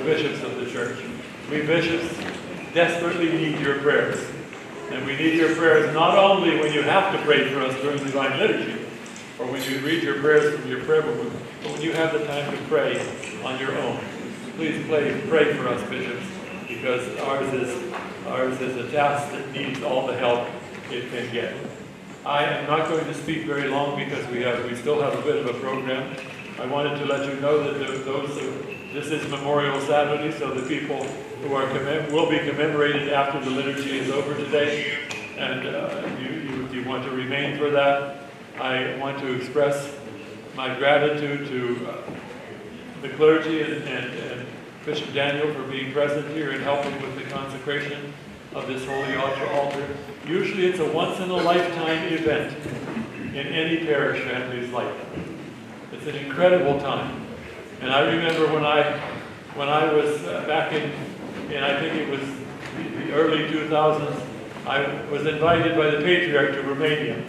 bishops of the church. We bishops desperately need your prayers. And we need your prayers not only when you have to pray for us during Divine Liturgy, or when you read your prayers from your prayer book, but when you have the time to pray on your own. Please pray for us, bishops, because ours is a task that needs all the help it can get. I am not going to speak very long because we still have a bit of a program. I wanted to let you know that this is Memorial Saturday, so the people who will be commemorated after the liturgy is over today, and you want to remain for that. I want to express my gratitude to the clergy and Bishop Daniel for being present here and helping with the consecration of this holy altar. Usually it's a once-in-a-lifetime event in any parish family's life. It's an incredible time. And I remember when I was back in I think it was the early 2000s, I was invited by the Patriarch to Romania.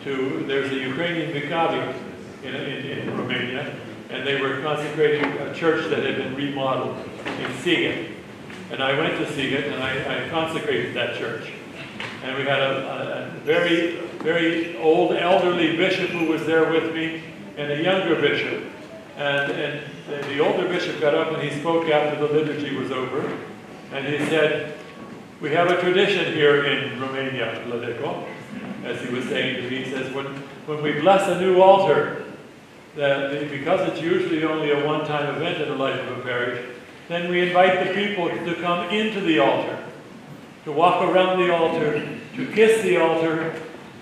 There's a Ukrainian vicariate in Romania, and they were consecrating a church that had been remodeled in Sziget. And I went to Sziget and I consecrated that church. And we had a very, very old elderly bishop who was there with me, and a younger bishop. And the older bishop got up and he spoke after the liturgy was over. And he said, "We have a tradition here in Romania, Vladiko," as he was saying to me. He says, when we bless a new altar, because it's usually only a one-time event in the life of a parish, then we invite the people to come into the altar, to walk around the altar, to kiss the altar,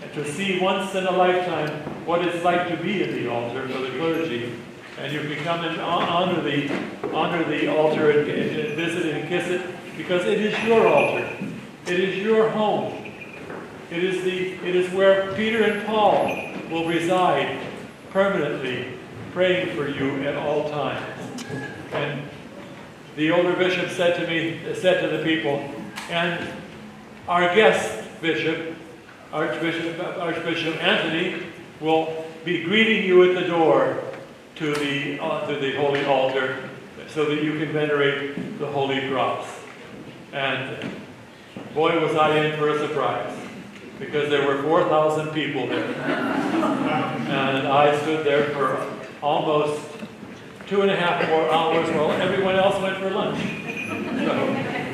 and to see once in a lifetime what it's like to be in the altar for the clergy. And you can come and honor the altar and visit it and kiss it, because it is your altar. It is your home. It is where Peter and Paul will reside permanently, praying for you at all times. And the older bishop said to the people, and our guest bishop, Archbishop Anthony, will be greeting you at the door to the holy altar, so that you can venerate the Holy Cross. And boy, was I in for a surprise, because there were 4,000 people there. And I stood there for almost 2.5 more hours while everyone else went for lunch.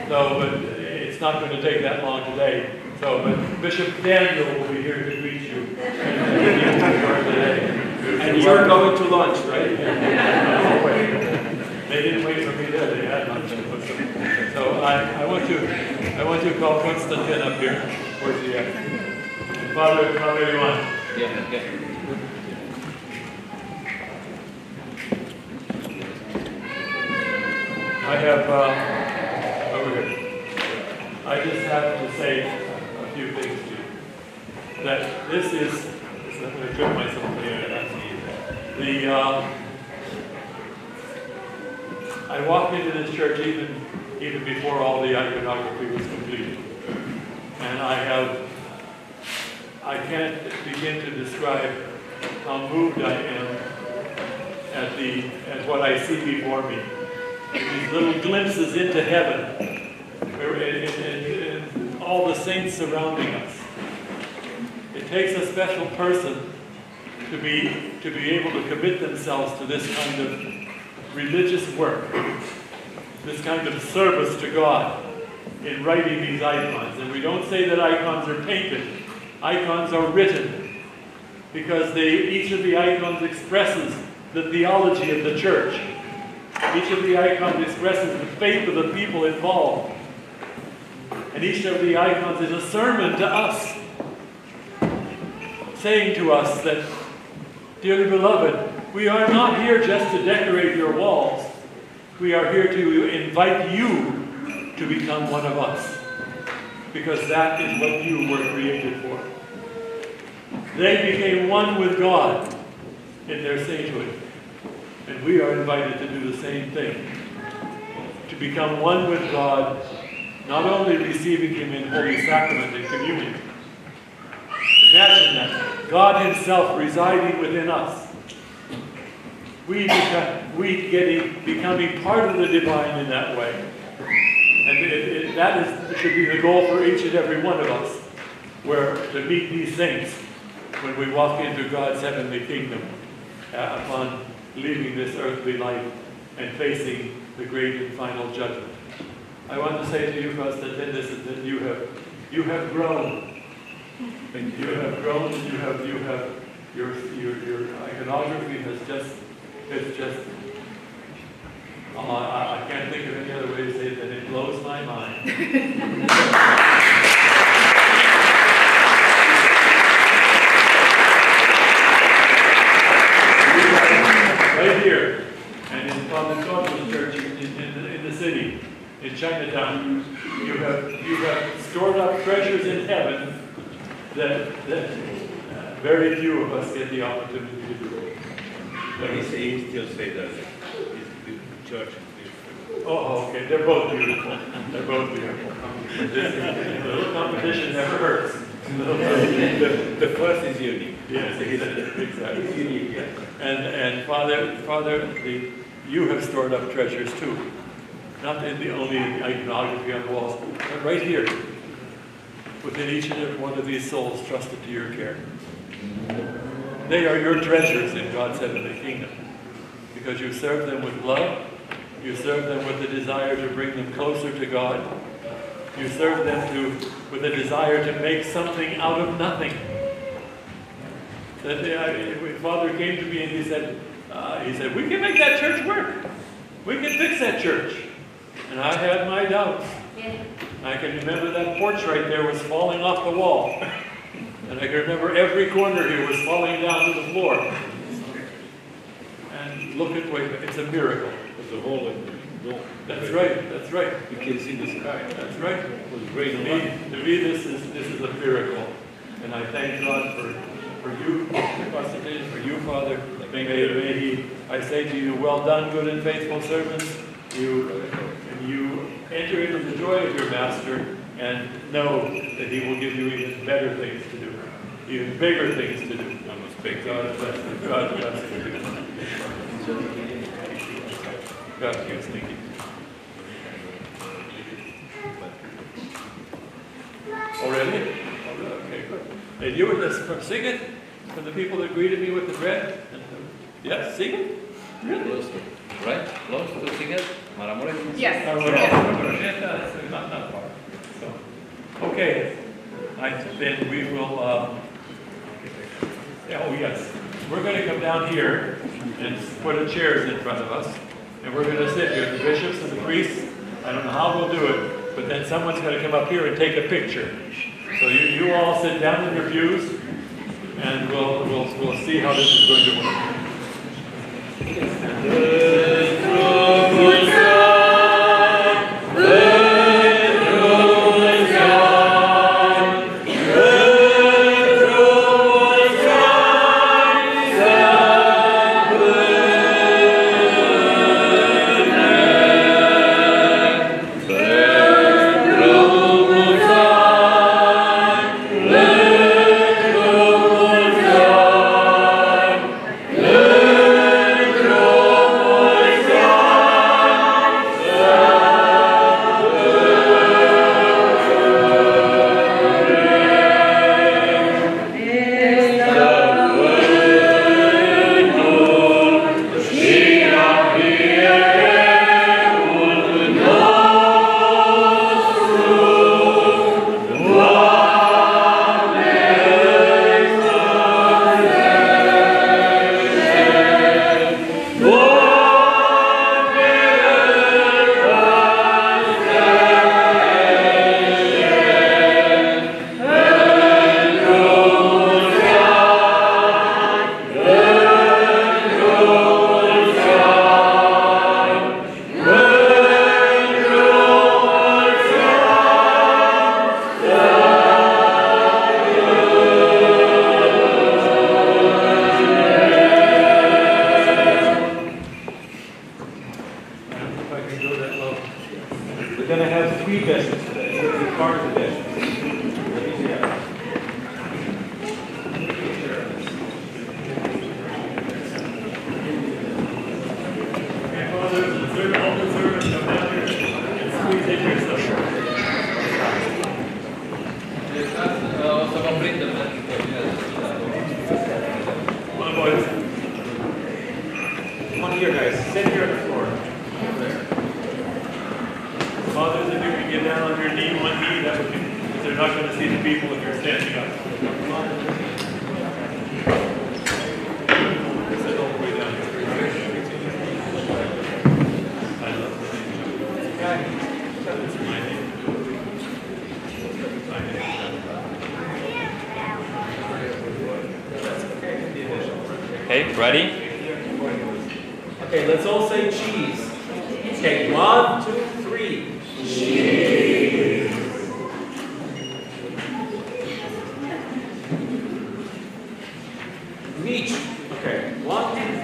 But it's not going to take that long today. But Bishop Daniel will be here to greet you. And you're going to lunch, right? They didn't wait for me there. They had lunch. So I want to call Konstantin up here. Where's he at? Father, you want? Yeah. I have over here. I just have to say a few things to you. That this is. I'm going to trip myself here. I walked into this church even before all the iconography was completed, and I can't begin to describe how moved I am at what I see before me. These little glimpses into heaven, and all the saints surrounding us. It takes a special person to be able to commit themselves to this kind of religious work, this kind of service to God in writing these icons. And we don't say that icons are painted. Icons are written, because each of the icons expresses the theology of the church. Each of the icons expresses the faith of the people involved. And each of the icons is a sermon to us, saying to us that, dearly beloved, we are not here just to decorate your walls. We are here to invite you to become one of us, because that is what you were created for. They became one with God in their sainthood, and we are invited to do the same thing, to become one with God, not only receiving Him in Holy Sacrament and Communion. Imagine that, God Himself residing within us. becoming part of the divine in that way. And should be the goal for each and every one of us, where to meet these saints when we walk into God's heavenly kingdom upon leaving this earthly life and facing the great and final judgment. I want to say to you, Pastor Dennis, that you have grown. And you have grown, and your iconography has just, I can't think of any other way to say it than it blows my mind. Right here, and in Father Thomas Church in the city, in Chinatown, you have stored up treasures in heaven that very few of us get the opportunity to do. But he still say that the church is beautiful. Oh, okay. They're both beautiful. They're both beautiful. A little competition never hurts. The first is unique. Yes, exactly. It's unique, yes. And Father, you have stored up treasures too. Not in the only iconography on the walls, but right here, within each and every one of these souls trusted to your care. They are your treasures in God's heavenly kingdom, because you serve them with love, you serve them with the desire to bring them closer to God, you serve them with a desire to make something out of nothing. Father came to me and he said, we can make that church work. We can fix that church. And I had my doubts. Yeah. I can remember that porch right there was falling off the wall. And I can remember every corner here was falling down to the floor. And look at, it's a miracle. There's a hole in the door. That's right, that's right. You can see the sky. That's right. It was great. To me, this is a miracle. And I thank God for you, for you, Father. I say to you, well done, good and faithful servants. You enter into the joy of your master and know that he will give you even better things to do, even bigger things to do. God bless you. God bless you. God bless you. Thank you. Already? Okay, good. And you were just sing it for the people that greeted me with the bread? Yes, sing it? Really? Right? Close to sing it? Yes. Not far. So, okay. Then we will, oh yes. We're going to come down here and put the chairs in front of us. And we're going to sit here, the bishops and the priests. I don't know how we'll do it, but then someone's going to come up here and take a picture. So you all sit down in your pews, and we'll see how this is going to work. not going to see the people if you're standing up. Sit all the way down. I love the name. It's my name. My name. Okay, ready? Okay, let's all say cheese. Okay, 1, 2, 3. Cheese. Meat. Okay, 1, 2,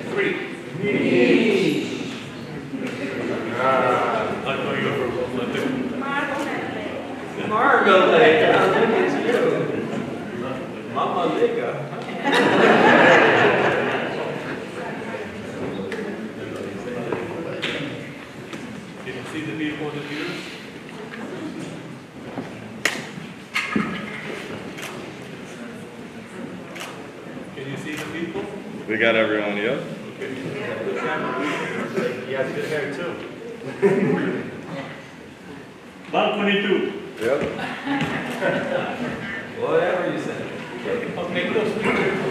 3. Meat. I'm going over Olympic. Marmalade. Look at you. Mama Liga. Can you see the people in the pews? Can you see the people? We got everyone, yep. Okay. He has good hair too. 122. Yep. Whatever you say. Okay, those people.